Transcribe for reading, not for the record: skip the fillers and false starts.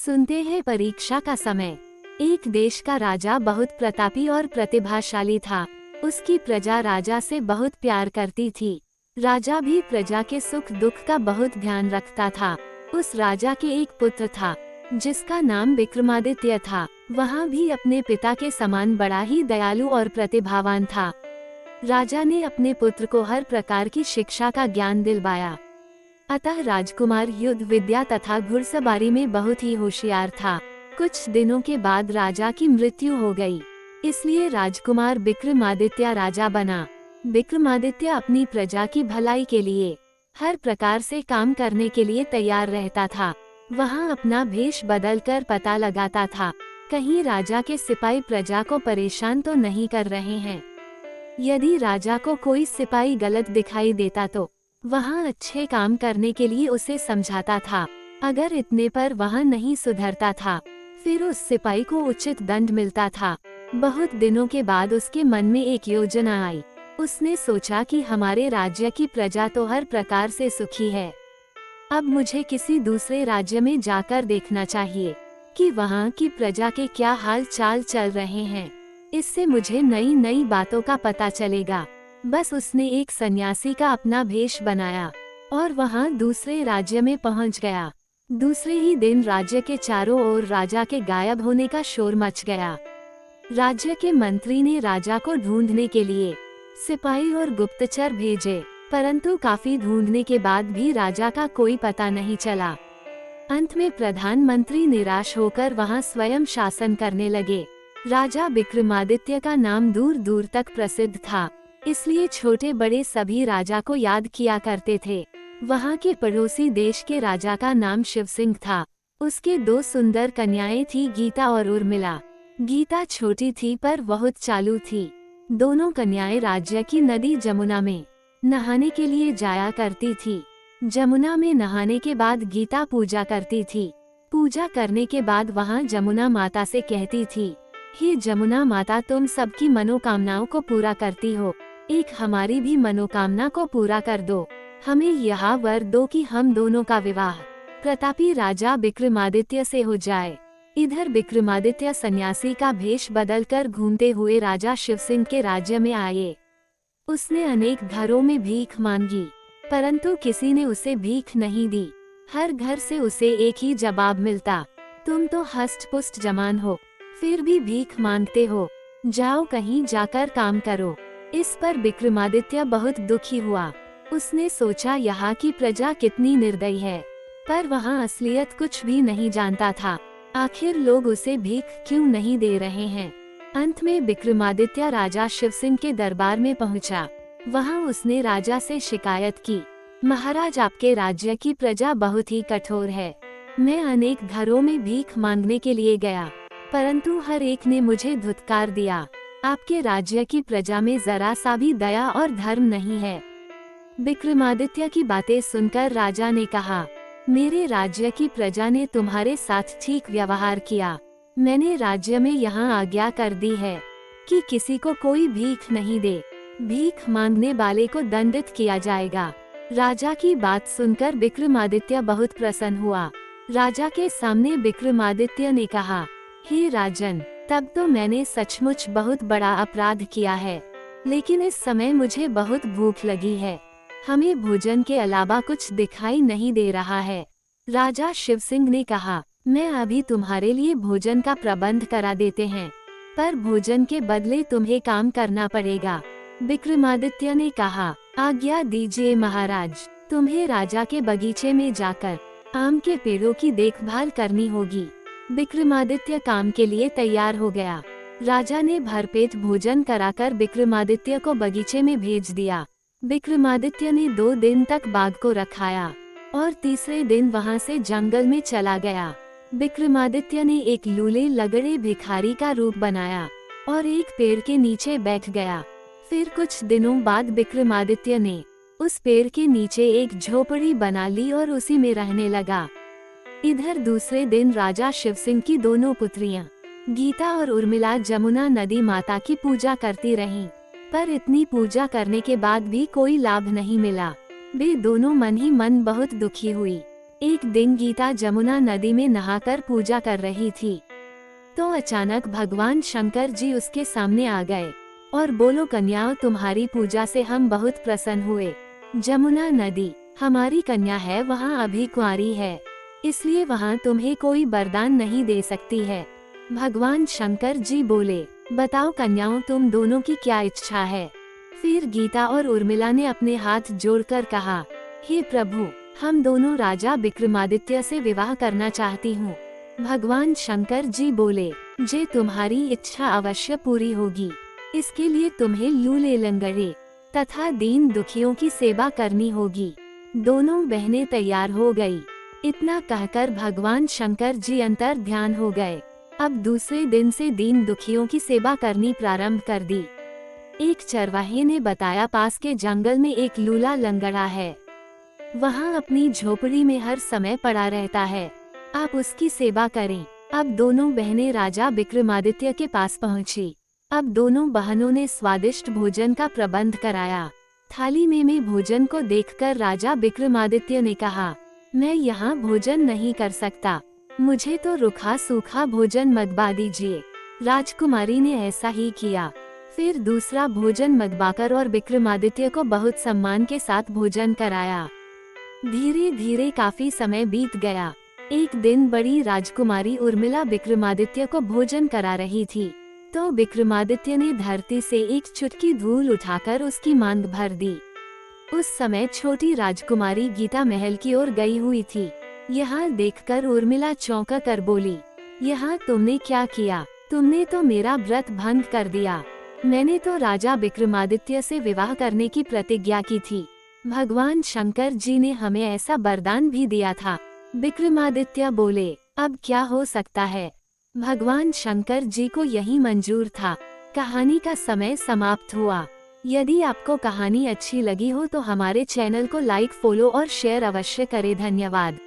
सुनते हैं परीक्षा का समय। एक देश का राजा बहुत प्रतापी और प्रतिभाशाली था। उसकी प्रजा राजा से बहुत प्यार करती थी। राजा भी प्रजा के सुख दुख का बहुत ध्यान रखता था। उस राजा के एक पुत्र था जिसका नाम विक्रमादित्य था। वह भी अपने पिता के समान बड़ा ही दयालु और प्रतिभावान था। राजा ने अपने पुत्र को हर प्रकार की शिक्षा का ज्ञान दिलवाया। अतः राजकुमार युद्ध विद्या तथा घुड़सवारी में बहुत ही होशियार था। कुछ दिनों के बाद राजा की मृत्यु हो गई, इसलिए राजकुमार विक्रमादित्य राजा बना। विक्रमादित्य अपनी प्रजा की भलाई के लिए हर प्रकार से काम करने के लिए तैयार रहता था। वहाँ अपना भेष बदलकर पता लगाता था, कहीं राजा के सिपाही प्रजा को परेशान तो नहीं कर रहे हैं। यदि राजा को कोई सिपाही गलत दिखाई देता तो वहाँ अच्छे काम करने के लिए उसे समझाता था। अगर इतने पर वह नहीं सुधरता था, फिर उस सिपाही को उचित दंड मिलता था। बहुत दिनों के बाद उसके मन में एक योजना आई। उसने सोचा कि हमारे राज्य की प्रजा तो हर प्रकार से सुखी है, अब मुझे किसी दूसरे राज्य में जाकर देखना चाहिए कि वहाँ की प्रजा के क्या हाल चाल चल रहे हैं। इससे मुझे नई नई बातों का पता चलेगा। बस उसने एक सन्यासी का अपना भेष बनाया और वहाँ दूसरे राज्य में पहुँच गया। दूसरे ही दिन राज्य के चारों ओर राजा के गायब होने का शोर मच गया। राज्य के मंत्री ने राजा को ढूंढने के लिए सिपाही और गुप्तचर भेजे, परंतु काफी ढूंढने के बाद भी राजा का कोई पता नहीं चला। अंत में प्रधानमंत्री निराश होकर वहां स्वयं शासन करने लगे। राजा विक्रमादित्य का नाम दूर दूर तक प्रसिद्ध था, इसलिए छोटे बड़े सभी राजा को याद किया करते थे। वहाँ के पड़ोसी देश के राजा का नाम शिवसिंह था। उसके दो सुंदर कन्याएं थी, गीता और उर्मिला। गीता छोटी थी पर बहुत चालू थी। दोनों कन्याएं राज्य की नदी जमुना में नहाने के लिए जाया करती थी। जमुना में नहाने के बाद गीता पूजा करती थी। पूजा करने के बाद वहाँ जमुना माता से कहती थी, हे जमुना माता, तुम सबकी मनोकामनाओं को पूरा करती हो, एक हमारी भी मनोकामना को पूरा कर दो। हमें यह वर दो कि हम दोनों का विवाह प्रतापी राजा विक्रमादित्य से हो जाए। इधर विक्रमादित्य सन्यासी का भेष बदलकर घूमते हुए राजा शिवसिंह के राज्य में आए। उसने अनेक घरों में भीख मांगी, परंतु किसी ने उसे भीख नहीं दी। हर घर से उसे एक ही जवाब मिलता, तुम तो हष्ट पुष्ट जवान हो, फिर भी भीख मांगते हो, जाओ कहीं जाकर काम करो। इस पर विक्रमादित्य बहुत दुखी हुआ। उसने सोचा यहाँ की प्रजा कितनी निर्दयी है, पर वहाँ असलियत कुछ भी नहीं जानता था। आखिर लोग उसे भीख क्यों नहीं दे रहे हैं। अंत में विक्रमादित्य राजा शिवसिंह के दरबार में पहुँचा। वहाँ उसने राजा से शिकायत की, महाराज, आपके राज्य की प्रजा बहुत ही कठोर है। मैं अनेक घरों में भीख मांगने के लिए गया, परंतु हर एक ने मुझे धुतकार दिया। आपके राज्य की प्रजा में जरा सा भी दया और धर्म नहीं है। विक्रमादित्य की बातें सुनकर राजा ने कहा, मेरे राज्य की प्रजा ने तुम्हारे साथ ठीक व्यवहार किया। मैंने राज्य में यहाँ आज्ञा कर दी है कि किसी को कोई भीख नहीं दे, भीख मांगने वाले को दंडित किया जाएगा। राजा की बात सुनकर विक्रमादित्य बहुत प्रसन्न हुआ। राजा के सामने विक्रमादित्य ने कहा, हे राजन, तब तो मैंने सचमुच बहुत बड़ा अपराध किया है, लेकिन इस समय मुझे बहुत भूख लगी है। हमें भोजन के अलावा कुछ दिखाई नहीं दे रहा है। राजा शिवसिंह ने कहा, मैं अभी तुम्हारे लिए भोजन का प्रबंध करा देते हैं, पर भोजन के बदले तुम्हें काम करना पड़ेगा। विक्रमादित्य ने कहा, आज्ञा दीजिए महाराज, तुम्हें राजा के बगीचे में जाकर आम के पेड़ों की देखभाल करनी होगी। विक्रमादित्य काम के लिए तैयार हो गया। राजा ने भरपेट भोजन कराकर विक्रमादित्य को बगीचे में भेज दिया। विक्रमादित्य ने 2 दिन तक बाघ को रखाया और तीसरे दिन वहां से जंगल में चला गया। विक्रमादित्य ने एक लूले लगड़े भिखारी का रूप बनाया और एक पेड़ के नीचे बैठ गया। फिर कुछ दिनों बाद विक्रमादित्य ने उस पेड़ के नीचे एक झोपड़ी बना ली और उसी में रहने लगा। इधर दूसरे दिन राजा शिवसिंह की दोनों पुत्रियां गीता और उर्मिला जमुना नदी माता की पूजा करती रहीं, पर इतनी पूजा करने के बाद भी कोई लाभ नहीं मिला। वे दोनों मन ही मन बहुत दुखी हुई। एक दिन गीता जमुना नदी में नहाकर पूजा कर रही थी, तो अचानक भगवान शंकर जी उसके सामने आ गए और बोलो कन्याओं, तुम्हारी पूजा से हम बहुत प्रसन्न हुए। जमुना नदी हमारी कन्या है, वहाँ अभी कुंवारी है, इसलिए वहाँ तुम्हें कोई वरदान नहीं दे सकती है। भगवान शंकर जी बोले, बताओ कन्याओं, तुम दोनों की क्या इच्छा है। फिर गीता और उर्मिला ने अपने हाथ जोड़कर कहा, हे प्रभु, हम दोनों राजा विक्रमादित्य से विवाह करना चाहती हूँ। भगवान शंकर जी बोले, जे तुम्हारी इच्छा अवश्य पूरी होगी। इसके लिए तुम्हें लूले लंगड़े तथा दीन दुखियों की सेवा करनी होगी। दोनों बहनें तैयार हो गई। इतना कहकर भगवान शंकर जी अंतर ध्यान हो गए। अब दूसरे दिन से दीन दुखियों की सेवा करनी प्रारंभ कर दी। एक चरवाहे ने बताया, पास के जंगल में एक लूला लंगड़ा है, वहाँ अपनी झोपड़ी में हर समय पड़ा रहता है, आप उसकी सेवा करें। अब दोनों बहनें राजा विक्रमादित्य के पास पहुँची। अब दोनों बहनों ने स्वादिष्ट भोजन का प्रबंध कराया। थाली में भोजन को देखकर राजा विक्रमादित्य ने कहा, मैं यहाँ भोजन नहीं कर सकता, मुझे तो रूखा सूखा भोजन मंगवा दीजिए। राजकुमारी ने ऐसा ही किया। फिर दूसरा भोजन मंगवाकर और विक्रमादित्य को बहुत सम्मान के साथ भोजन कराया। धीरे धीरे काफी समय बीत गया। एक दिन बड़ी राजकुमारी उर्मिला विक्रमादित्य को भोजन करा रही थी, तो विक्रमादित्य ने धरती से एक चुटकी धूल उठाकर उसकी मांग भर दी। उस समय छोटी राजकुमारी गीता महल की ओर गई हुई थी। यहाँ देखकर उर्मिला चौंका कर बोली, यहाँ तुमने क्या किया? तुमने तो मेरा व्रत भंग कर दिया। मैंने तो राजा विक्रमादित्य से विवाह करने की प्रतिज्ञा की थी। भगवान शंकर जी ने हमें ऐसा वरदान भी दिया था। विक्रमादित्य बोले, अब क्या हो सकता है? भगवान शंकर जी को यही मंजूर था। कहानी का समय समाप्त हुआ। यदि आपको कहानी अच्छी लगी हो तो हमारे चैनल को लाइक, फॉलो और शेयर अवश्य करें। धन्यवाद।